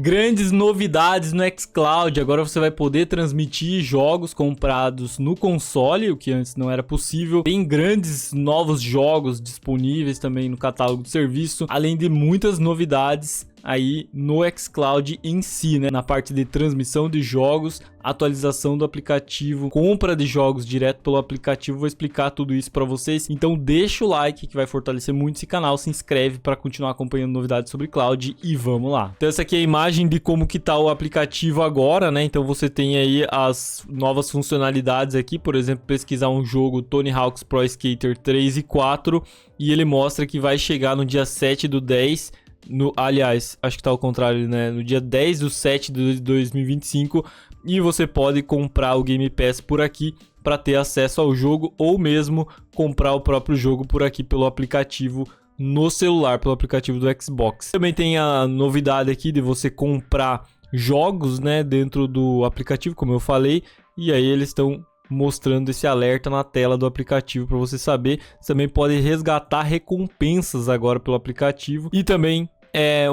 Grandes novidades no xCloud, agora você vai poder transmitir jogos comprados no console, o que antes não era possível. Tem grandes novos jogos disponíveis também no catálogo do serviço, além de muitas novidades aí no xCloud em si, né? Na parte de transmissão de jogos, atualização do aplicativo, compra de jogos direto pelo aplicativo. Vou explicar tudo isso para vocês. Então deixa o like que vai fortalecer muito esse canal, se inscreve para continuar acompanhando novidades sobre cloud e vamos lá. Então essa aqui é a imagem de como que tá o aplicativo agora, né? Então você tem aí as novas funcionalidades aqui, por exemplo, pesquisar um jogo Tony Hawk's Pro Skater 3 e 4 e ele mostra que vai chegar no dia 7/10. Aliás, acho que tá ao contrário, né? No dia 10/7 de 2025 e você pode comprar o Game Pass por aqui para ter acesso ao jogo ou mesmo comprar o próprio jogo por aqui pelo aplicativo no celular, pelo aplicativo do Xbox. Também tem a novidade aqui de você comprar jogos, né, dentro do aplicativo, como eu falei, e aí eles estão mostrando esse alerta na tela do aplicativo para você saber. Você também pode resgatar recompensas agora pelo aplicativo e também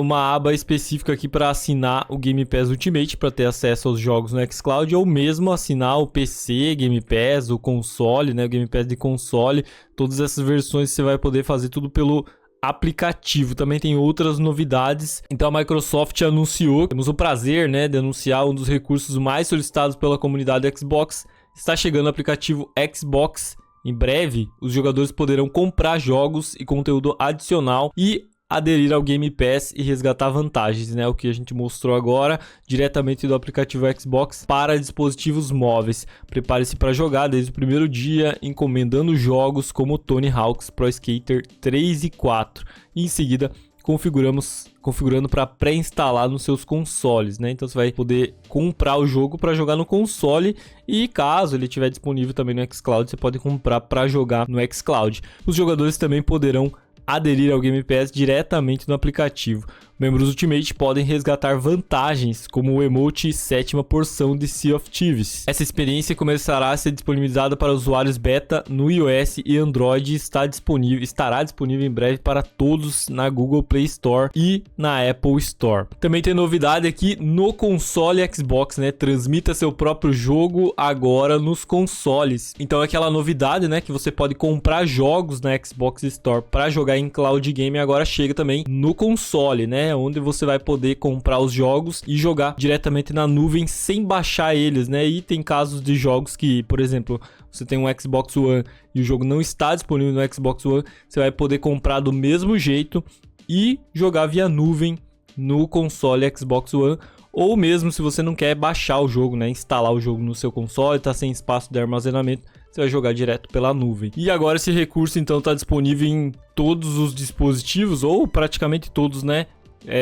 uma aba específica aqui para assinar o Game Pass Ultimate para ter acesso aos jogos no xCloud ou mesmo assinar o PC Game Pass, o console, né, o Game Pass de console. Todas essas versões você vai poder fazer tudo pelo aplicativo. Também tem outras novidades. Então a Microsoft anunciou, temos o prazer, né, de anunciar um dos recursos mais solicitados pela comunidade Xbox. Está chegando o aplicativo Xbox. Em breve, os jogadores poderão comprar jogos e conteúdo adicional e aderir ao Game Pass e resgatar vantagens, né? O que a gente mostrou agora, diretamente do aplicativo Xbox para dispositivos móveis. Prepare-se para jogar desde o primeiro dia, encomendando jogos como Tony Hawk's Pro Skater 3 e 4. E em seguida, configurando para pré-instalar nos seus consoles, né? Então você vai poder comprar o jogo para jogar no console e caso ele estiver disponível também no xCloud, você pode comprar para jogar no xCloud. Os jogadores também poderão aderir ao Game Pass diretamente no aplicativo. Membros Ultimate podem resgatar vantagens, como o emote sétima porção de Sea of Thieves. Essa experiência começará a ser disponibilizada para usuários beta no iOS e Android e estará disponível em breve para todos na Google Play Store e na Apple Store. Também tem novidade aqui no console Xbox, né? Transmita seu próprio jogo agora nos consoles. Então aquela novidade, né, que você pode comprar jogos na Xbox Store para jogar em cloud game agora chega também no console, né? Onde você vai poder comprar os jogos e jogar diretamente na nuvem sem baixar eles, né? E tem casos de jogos que, por exemplo, você tem um Xbox One e o jogo não está disponível no Xbox One, você vai poder comprar do mesmo jeito e jogar via nuvem no console Xbox One. Ou mesmo se você não quer baixar o jogo, né? Instalar o jogo no seu console, tá sem espaço de armazenamento, você vai jogar direto pela nuvem. E agora esse recurso então está disponível em todos os dispositivos, ou praticamente todos, né?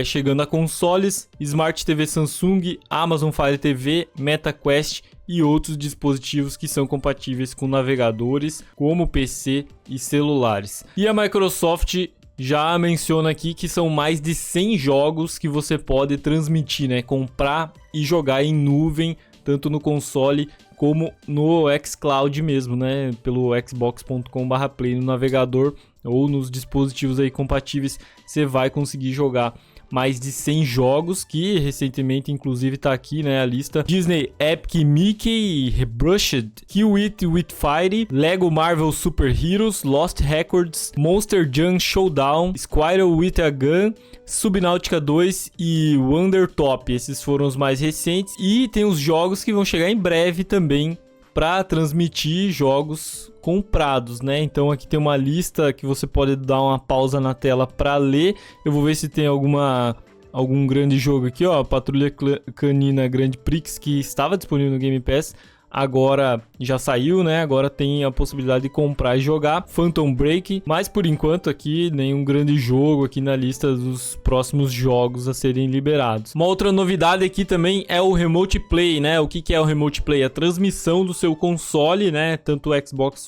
Chegando a consoles, Smart TV Samsung, Amazon Fire TV, MetaQuest e outros dispositivos que são compatíveis com navegadores, como PC e celulares. E a Microsoft já menciona aqui que são mais de 100 jogos que você pode transmitir, né? Comprar e jogar em nuvem, tanto no console como no xCloud mesmo, né? Pelo xbox.com/play no navegador ou nos dispositivos aí compatíveis, você vai conseguir jogar mais de 100 jogos, que recentemente inclusive tá aqui, né, a lista: Disney Epic Mickey Rebrushed, Kill It With Fire, Lego Marvel Super Heroes, Lost Records, Monster Jam Showdown, Squirrel With a Gun, Subnautica 2 e Wonder Top. Esses foram os mais recentes e tem os jogos que vão chegar em breve também para transmitir jogos comprados, né? Então aqui tem uma lista que você pode dar uma pausa na tela para ler. Eu vou ver se tem algum grande jogo aqui, ó, Patrulha Canina Grand Prix, que estava disponível no Game Pass. Agora já saiu, né? Agora tem a possibilidade de comprar e jogar. Phantom Break, mas por enquanto aqui nenhum grande jogo aqui na lista dos próximos jogos a serem liberados. Uma outra novidade aqui também é o Remote Play, né? O que é o Remote Play? A transmissão do seu console, né? Tanto o Xbox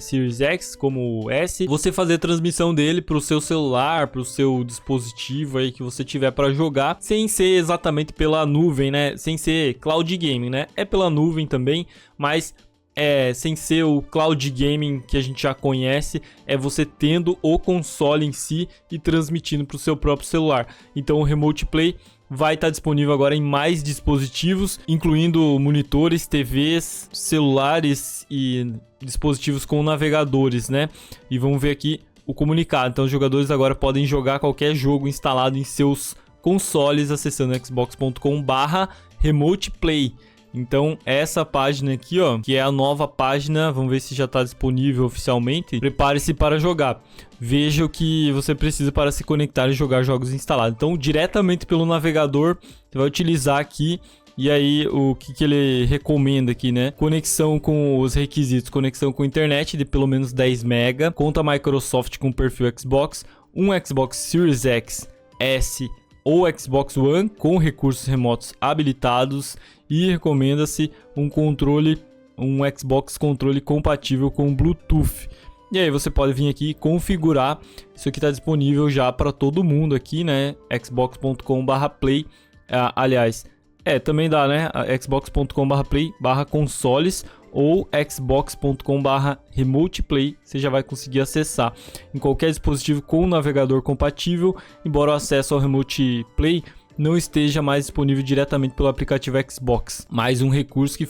Series X como o S. Você fazer a transmissão dele para o seu celular, para o seu dispositivo aí que você tiver para jogar, sem ser exatamente pela nuvem, né? Sem ser cloud gaming, né? É pela nuvem também, mas sem ser o cloud gaming que a gente já conhece, é você tendo o console em si e transmitindo para o seu próprio celular. Então o Remote Play vai estar disponível agora em mais dispositivos, incluindo monitores, TVs, celulares e dispositivos com navegadores, né? E vamos ver aqui o comunicado. Então os jogadores agora podem jogar qualquer jogo instalado em seus consoles acessando xbox.com/remoteplay. Então essa página aqui, ó, que é a nova página, vamos ver se já está disponível oficialmente. Prepare-se para jogar. Veja o que você precisa para se conectar e jogar jogos instalados. Então diretamente pelo navegador, você vai utilizar aqui. E aí, o que ele recomenda aqui, né? Conexão com os requisitos. Conexão com internet de pelo menos 10 MB. Conta Microsoft com perfil Xbox. Um Xbox Series X, S ou Xbox One com recursos remotos habilitados. E recomenda-se um Xbox controle compatível com Bluetooth. E aí você pode vir aqui e configurar. Isso aqui está disponível já para todo mundo aqui, né? xbox.com/play. Aliás... também dá, né? xbox.com/play/consoles ou xbox.com/remoteplay. Você já vai conseguir acessar em qualquer dispositivo com navegador compatível, embora o acesso ao Remote Play não esteja mais disponível diretamente pelo aplicativo Xbox. Mais um recurso que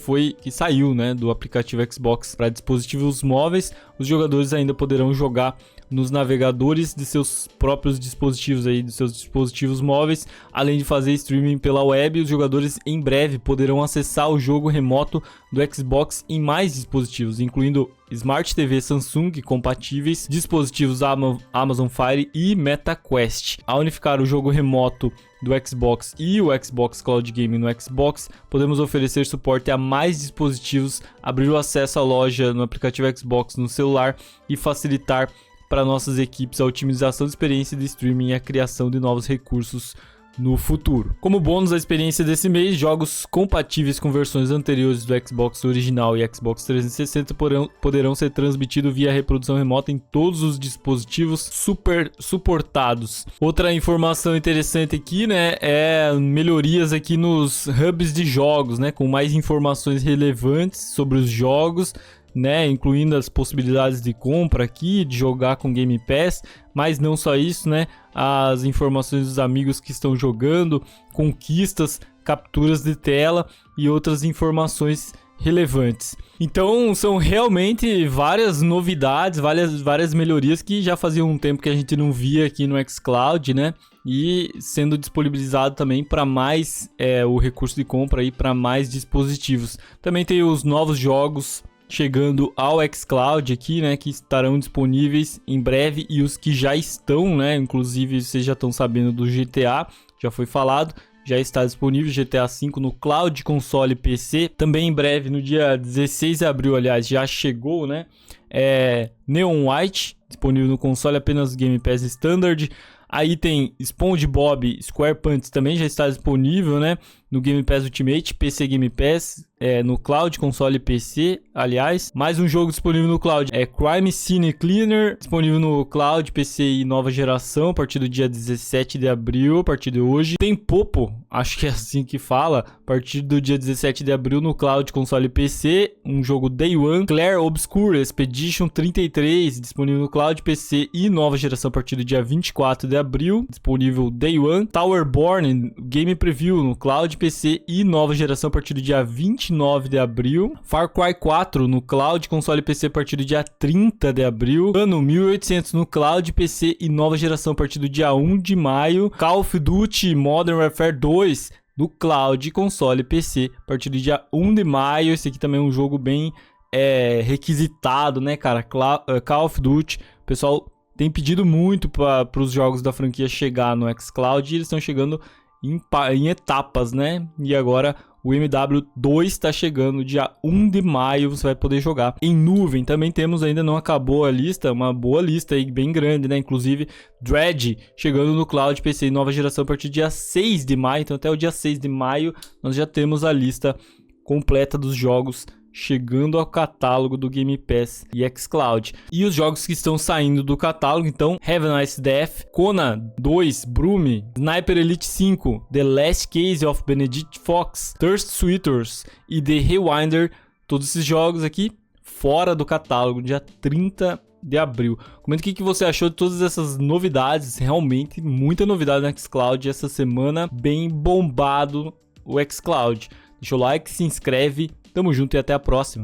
saiu, né, do aplicativo Xbox para dispositivos móveis. Os jogadores ainda poderão jogar nos navegadores de seus próprios dispositivos aí, dos seus dispositivos móveis, além de fazer streaming pela web. Os jogadores em breve poderão acessar o jogo remoto do Xbox em mais dispositivos, incluindo Smart TV Samsung compatíveis, dispositivos Amazon Fire e MetaQuest. Ao unificar o jogo remoto do Xbox e o Xbox Cloud Gaming no Xbox, podemos oferecer suporte a mais dispositivos, abrir o acesso à loja no aplicativo Xbox no celular e facilitar para nossas equipes a otimização da experiência de streaming e a criação de novos recursos no futuro. Como bônus da experiência desse mês, jogos compatíveis com versões anteriores do Xbox original e Xbox 360 poderão ser transmitidos via reprodução remota em todos os dispositivos super suportados. Outra informação interessante aqui, né, é melhorias aqui nos hubs de jogos, né, com mais informações relevantes sobre os jogos, né, incluindo as possibilidades de compra aqui, de jogar com Game Pass, mas não só isso, né, as informações dos amigos que estão jogando, conquistas, capturas de tela e outras informações relevantes. Então são realmente várias novidades, várias melhorias que já fazia um tempo que a gente não via aqui no xCloud, né, e sendo disponibilizado também para mais o recurso de compra aí para mais dispositivos. Também tem os novos jogos chegando ao xCloud aqui, né, que estarão disponíveis em breve, e os que já estão, né, inclusive vocês já estão sabendo do GTA, já foi falado, já está disponível GTA V no Cloud, console e PC, também em breve, no dia 16 de abril, aliás, já chegou, né, Neon White, disponível no console apenas Game Pass Standard. Aí tem SpongeBob SquarePants, também já está disponível, né, no Game Pass Ultimate, PC Game Pass, no Cloud, console e PC, aliás. Mais um jogo disponível no Cloud, Crime Scene Cleaner, disponível no Cloud, PC e nova geração, a partir do dia 17 de abril, a partir de hoje. Tem Popo, acho que é assim que fala, a partir do dia 17 de abril no Cloud, console e PC, um jogo Day One. Clair Obscur Expedition 33, disponível no Cloud, PC e nova geração a partir do dia 24 de abril, disponível Day One. Towerborn Game Preview no Cloud, PC e nova geração a partir do dia 29 de abril. Far Cry 4 no Cloud, console e PC a partir do dia 30 de abril. Ano 1800 no Cloud, PC e nova geração a partir do dia 1 de maio. Call of Duty Modern Warfare 2 no Cloud, console e PC a partir do dia 1 de maio. Esse aqui também é um jogo bem requisitado, né, cara? Call of Duty, o pessoal tem pedido muito para os jogos da franquia chegar no xCloud, e eles estão chegando em etapas, né? E agora o MW2 está chegando dia 1 de maio, você vai poder jogar em nuvem. Também temos, ainda não acabou a lista, uma boa lista aí, bem grande, né? Inclusive Dredge chegando no Cloud, PC e nova geração a partir do dia 6 de maio. Então até o dia 6 de maio nós já temos a lista completa dos jogos chegando ao catálogo do Game Pass e xCloud. E os jogos que estão saindo do catálogo, então, Have a Nice Death, Kona 2, Broom, Sniper Elite 5, The Last Case of Benedict Fox, Thirst Sweeters e The Rewinder, todos esses jogos aqui fora do catálogo, dia 30 de abril. Comenta o que você achou de todas essas novidades, realmente muita novidade no xCloud essa semana, bem bombado o xCloud. Deixa o like, se inscreve, tamo junto e até a próxima.